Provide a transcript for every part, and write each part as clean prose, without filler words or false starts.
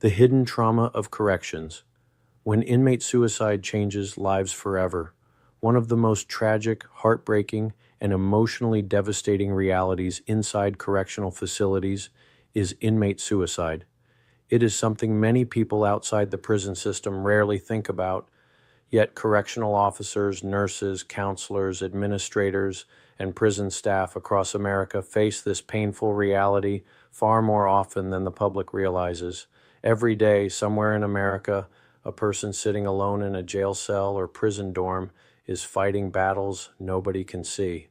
The hidden trauma of corrections. When inmate suicide changes lives forever, one of the most tragic, heartbreaking, and emotionally devastating realities inside correctional facilities is inmate suicide. It is something many people outside the prison system rarely think about, yet correctional officers, nurses, counselors, administrators, and prison staff across America face this painful reality far more often than the public realizes. Every day, somewhere in America, a person sitting alone in a jail cell or prison dorm is fighting battles nobody can see.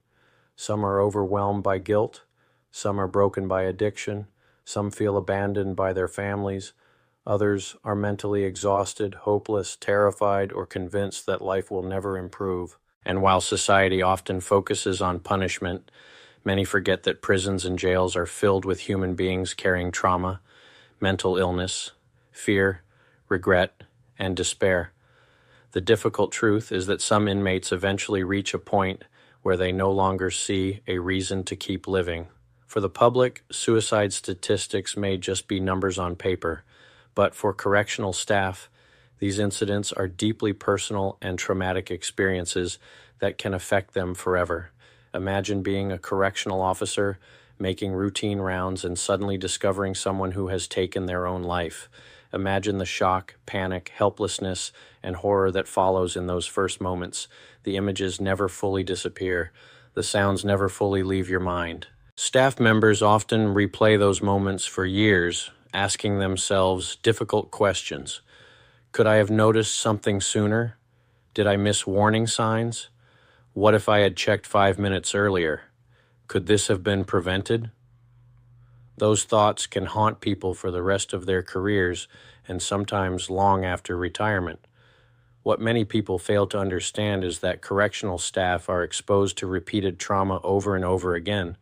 Some are overwhelmed by guilt, some are broken by addiction, some feel abandoned by their families, others are mentally exhausted, hopeless, terrified, or convinced that life will never improve. And while society often focuses on punishment, many forget that prisons and jails are filled with human beings carrying trauma, mental illness, fear, regret, and despair. The difficult truth is that some inmates eventually reach a point where they no longer see a reason to keep living. For the public, suicide statistics may just be numbers on paper, but for correctional staff, these incidents are deeply personal and traumatic experiences that can affect them forever. Imagine being a correctional officer, making routine rounds, and suddenly discovering someone who has taken their own life. Imagine the shock, panic, helplessness, and horror that follows in those first moments. The images never fully disappear. The sounds never fully leave your mind. Staff members often replay those moments for years, asking themselves difficult questions. Could I have noticed something sooner? Did I miss warning signs? What if I had checked 5 minutes earlier? Could this have been prevented? Those thoughts can haunt people for the rest of their careers and sometimes long after retirement. What many people fail to understand is that correctional staff are exposed to repeated trauma over and over again.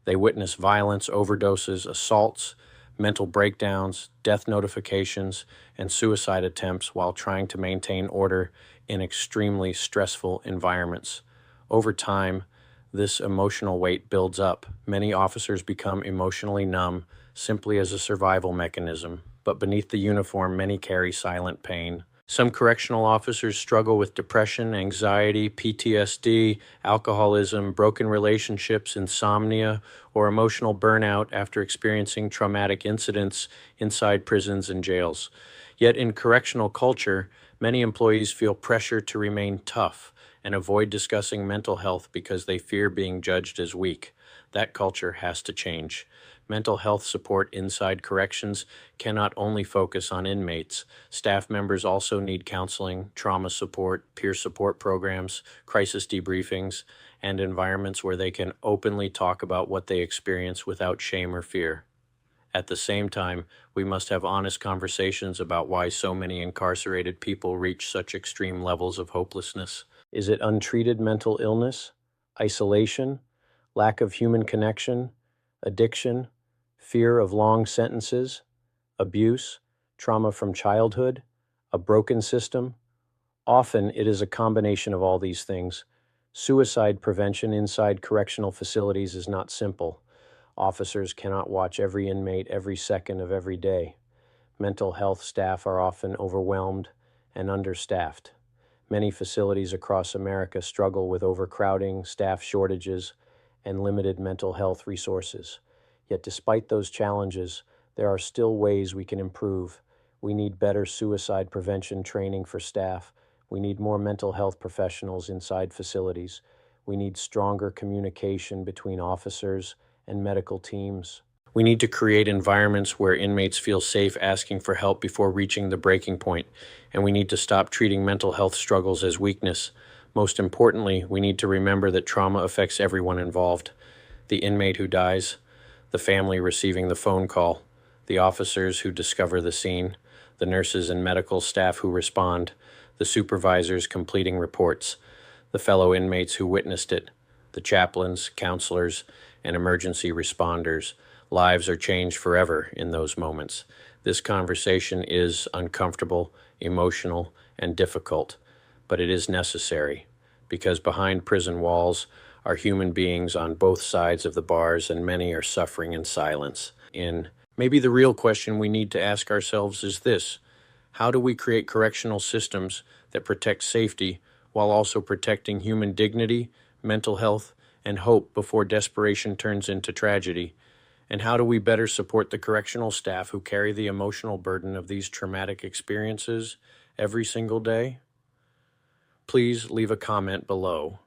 They witness violence, overdoses, assaults, mental breakdowns, death notifications, and suicide attempts while trying to maintain order in extremely stressful environments. Over time, this emotional weight builds up. Many officers become emotionally numb simply as a survival mechanism, but beneath the uniform, many carry silent pain. Some correctional officers struggle with depression, anxiety, PTSD, alcoholism, broken relationships, insomnia, or emotional burnout after experiencing traumatic incidents inside prisons and jails. Yet in correctional culture, many employees feel pressure to remain tough and avoid discussing mental health because they fear being judged as weak. That culture has to change. Mental health support inside corrections cannot only focus on inmates. Staff members also need counseling, trauma support, peer support programs, crisis debriefings, and environments where they can openly talk about what they experience without shame or fear. At the same time, we must have honest conversations about why so many incarcerated people reach such extreme levels of hopelessness. Is it untreated mental illness, isolation, lack of human connection, addiction, fear of long sentences, abuse, trauma from childhood, a broken system? Often it is a combination of all these things. Suicide prevention inside correctional facilities is not simple. Officers cannot watch every inmate every second of every day. Mental health staff are often overwhelmed and understaffed. Many facilities across America struggle with overcrowding, staff shortages, and limited mental health resources. Yet despite those challenges, there are still ways we can improve. We need better suicide prevention training for staff. We need more mental health professionals inside facilities. We need stronger communication between officers and medical teams. We need to create environments where inmates feel safe asking for help before reaching the breaking point, and we need to stop treating mental health struggles as weakness. Most importantly, we need to remember that trauma affects everyone involved. The inmate who dies, the family receiving the phone call, the officers who discover the scene, the nurses and medical staff who respond, the supervisors completing reports, the fellow inmates who witnessed it, the chaplains, counselors, and emergency responders. Lives are changed forever in those moments. This conversation is uncomfortable, emotional, and difficult, but it is necessary, because behind prison walls are human beings on both sides of the bars, and many are suffering in silence. In Maybe the real question we need to ask ourselves is this: how do we create correctional systems that protect safety while also protecting human dignity, mental health, and hope before desperation turns into tragedy? And how do we better support the correctional staff who carry the emotional burden of these traumatic experiences every single day? Please leave a comment below.